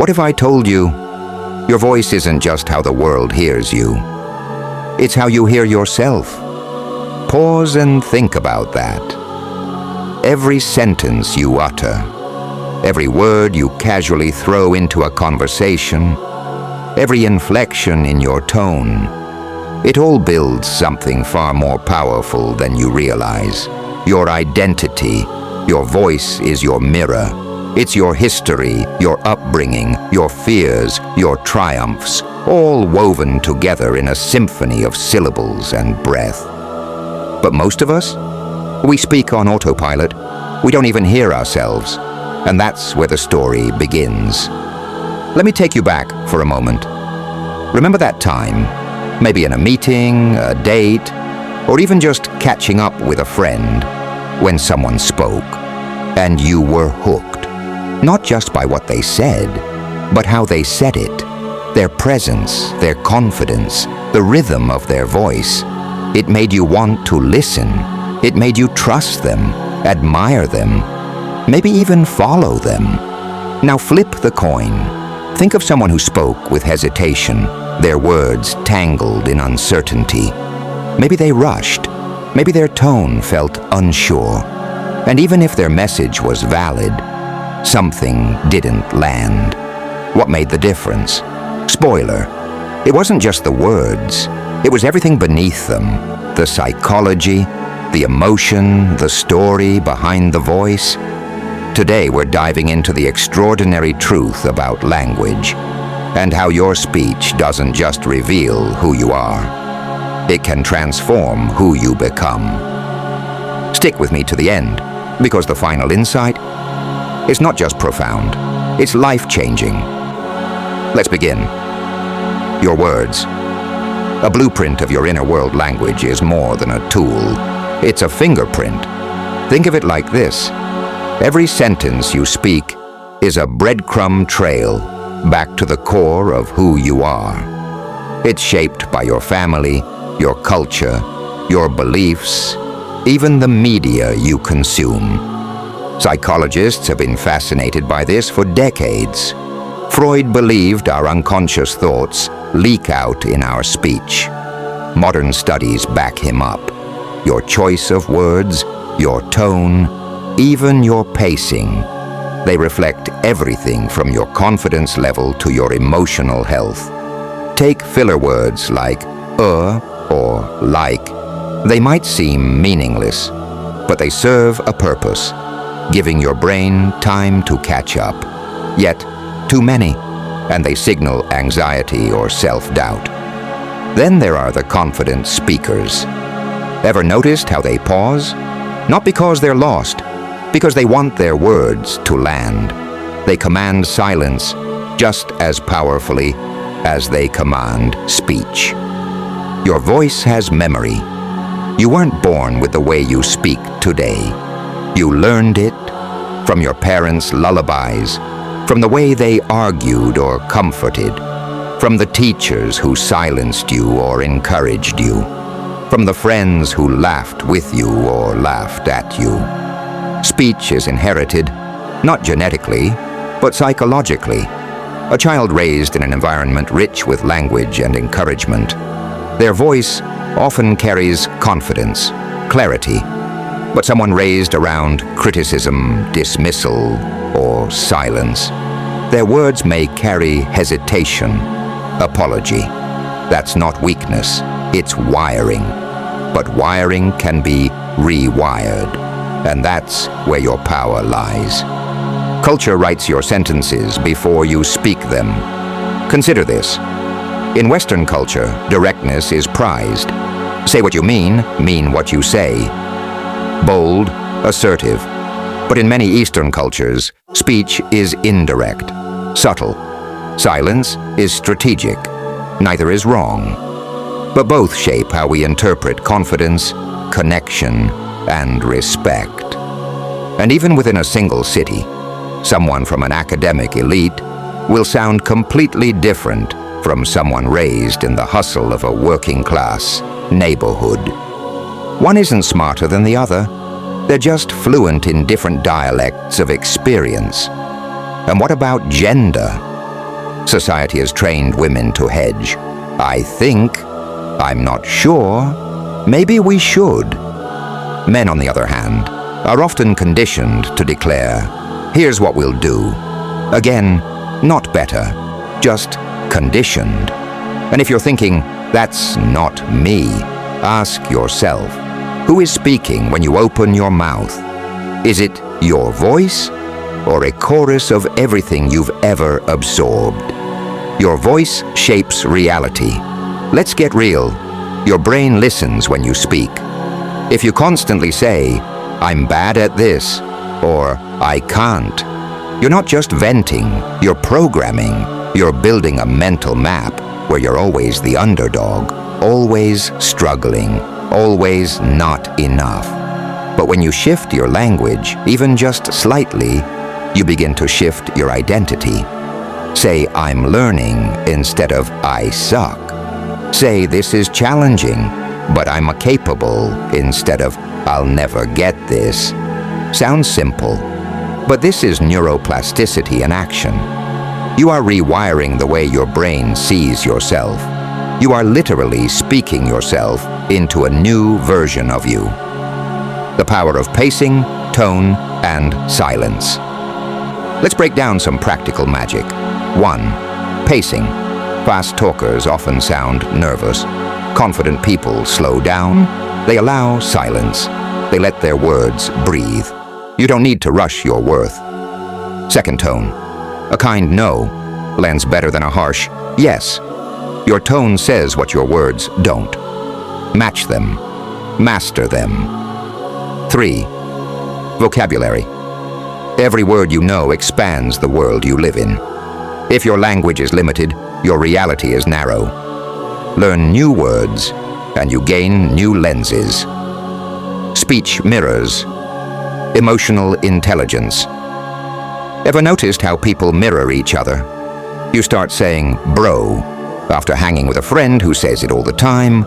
What if I told you, your voice isn't just how the world hears you. It's how you hear yourself. Pause and think about that. Every sentence you utter, every word you casually throw into a conversation, every inflection in your tone, it all builds something far more powerful than you realize. Your identity, your voice is your mirror. It's your history, your upbringing, your fears, your triumphs, all woven together in a symphony of syllables and breath. But most of us, we speak on autopilot. We don't even hear ourselves. And that's where the story begins. Let me take you back for a moment. Remember that time, maybe in a meeting, a date, or even just catching up with a friend, when someone spoke, and you were hooked. Not just by what they said, but how they said it. Their presence, their confidence, the rhythm of their voice. It made you want to listen. It made you trust them, admire them, maybe even follow them. Now flip the coin. Think of someone who spoke with hesitation, their words tangled in uncertainty. Maybe they rushed. Maybe their tone felt unsure. And even if their message was valid, something didn't land. What made the difference? Spoiler, it wasn't just the words. It was everything beneath them. The psychology, the emotion, the story behind the voice. Today we're diving into the extraordinary truth about language and how your speech doesn't just reveal who you are. It can transform who you become. Stick with me to the end, because the final insight is not just profound, it's life-changing. Let's begin. Your words. A blueprint of your inner world language is more than a tool. It's a fingerprint. Think of it like this. Every sentence you speak is a breadcrumb trail back to the core of who you are. It's shaped by your family, your culture, your beliefs, even the media you consume. Psychologists have been fascinated by this for decades. Freud believed our unconscious thoughts leak out in our speech. Modern studies back him up. Your choice of words, your tone, even your pacing. They reflect everything from your confidence level to your emotional health. Take filler words like or like. They might seem meaningless, but they serve a purpose, giving your brain time to catch up. Yet, too many, and they signal anxiety or self-doubt. Then there are the confident speakers. Ever noticed how they pause? Not because they're lost, because they want their words to land. They command silence just as powerfully as they command speech. Your voice has memory. You weren't born with the way you speak today. You learned it from your parents' lullabies, from the way they argued or comforted, from the teachers who silenced you or encouraged you, from the friends who laughed with you or laughed at you. Speech is inherited, not genetically, but psychologically. A child raised in an environment rich with language and encouragement, their voice often carries confidence, clarity. But someone raised around criticism, dismissal, or silence, their words may carry hesitation, apology. That's not weakness, it's wiring. But wiring can be rewired, and that's where your power lies. Culture writes your sentences before you speak them. Consider this. In Western culture, directness is prized. Say what you mean what you say. Bold, assertive. But in many Eastern cultures, speech is indirect, subtle. Silence is strategic. Neither is wrong. But both shape how we interpret confidence, connection, and respect. And even within a single city, someone from an academic elite will sound completely different from someone raised in the hustle of a working-class neighborhood. One isn't smarter than the other. They're just fluent in different dialects of experience. And what about gender? Society has trained women to hedge. I think, I'm not sure, maybe we should. Men, on the other hand, are often conditioned to declare, here's what we'll do. Again, not better, just conditioned. And if you're thinking, that's not me, ask yourself, who is speaking when you open your mouth? Is it your voice or a chorus of everything you've ever absorbed? Your voice shapes reality. Let's get real. Your brain listens when you speak. If you constantly say, I'm bad at this, or I can't, you're not just venting, you're programming. You're building a mental map where you're always the underdog, always struggling, always not enough. But when you shift your language, even just slightly, you begin to shift your identity. Say, I'm learning instead of I suck. Say, this is challenging, but I'm capable instead of I'll never get this. Sounds simple, but this is neuroplasticity in action. You are rewiring the way your brain sees yourself. You are literally speaking yourself into a new version of you. The power of pacing, tone, and silence. Let's break down some practical magic. 1. Pacing. Fast talkers often sound nervous. Confident people slow down. They allow silence. They let their words breathe. You don't need to rush your worth. 2nd tone. A kind no lands better than a harsh yes. Your tone says what your words don't. Match them. Master them. 3. Vocabulary. Every word you know expands the world you live in. If your language is limited, your reality is narrow. Learn new words, and you gain new lenses. Speech mirrors. Emotional intelligence. Ever noticed how people mirror each other? You start saying bro after hanging with a friend who says it all the time,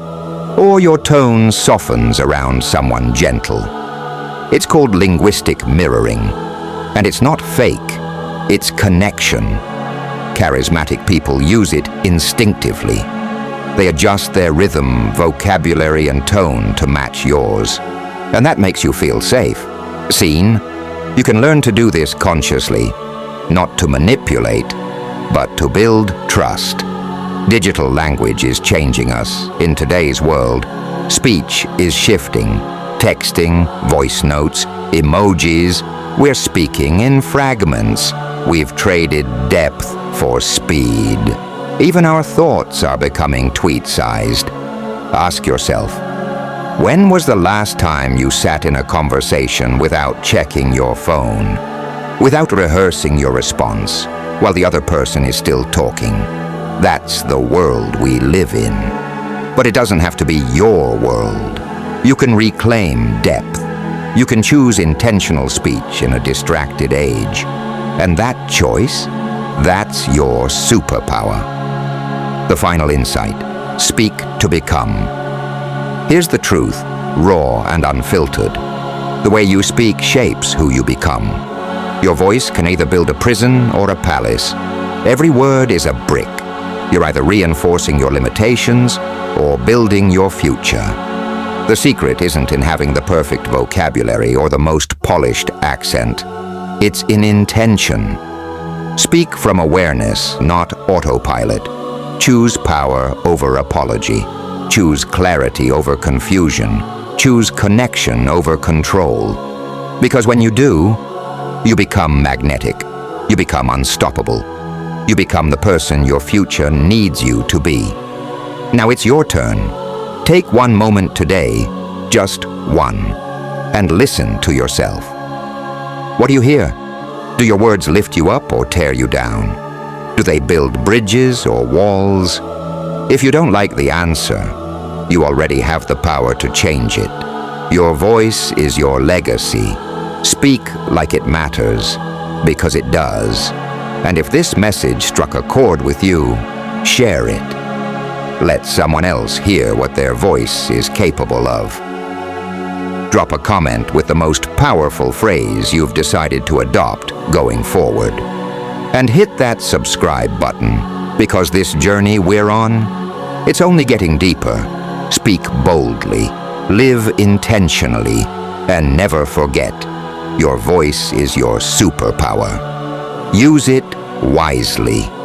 or your tone softens around someone gentle. It's called linguistic mirroring, and it's not fake, it's connection. Charismatic people use it instinctively. They adjust their rhythm, vocabulary, and tone to match yours, and that makes you feel safe. Seen? You can learn to do this consciously, not to manipulate, but to build trust. Digital language is changing us. In today's world, speech is shifting. Texting, voice notes, emojis, we're speaking in fragments. We've traded depth for speed. Even our thoughts are becoming tweet-sized. Ask yourself, when was the last time you sat in a conversation without checking your phone, without rehearsing your response, while the other person is still talking? That's the world we live in. But it doesn't have to be your world. You can reclaim depth. You can choose intentional speech in a distracted age. And that choice, that's your superpower. The final insight: speak to become. Here's the truth, raw and unfiltered. The way you speak shapes who you become. Your voice can either build a prison or a palace. Every word is a brick. You're either reinforcing your limitations or building your future. The secret isn't in having the perfect vocabulary or the most polished accent. It's in intention. Speak from awareness, not autopilot. Choose power over apology. Choose clarity over confusion. Choose connection over control. Because when you do, you become magnetic. You become unstoppable. You become the person your future needs you to be. Now it's your turn. Take one moment today, just one, and listen to yourself. What do you hear? Do your words lift you up or tear you down? Do they build bridges or walls? If you don't like the answer, you already have the power to change it. Your voice is your legacy. Speak like it matters, because it does. And if this message struck a chord with you, share it. Let someone else hear what their voice is capable of. Drop a comment with the most powerful phrase you've decided to adopt going forward. And hit that subscribe button, because this journey we're on, it's only getting deeper. Speak boldly, live intentionally, and never forget, your voice is your superpower. Use it wisely.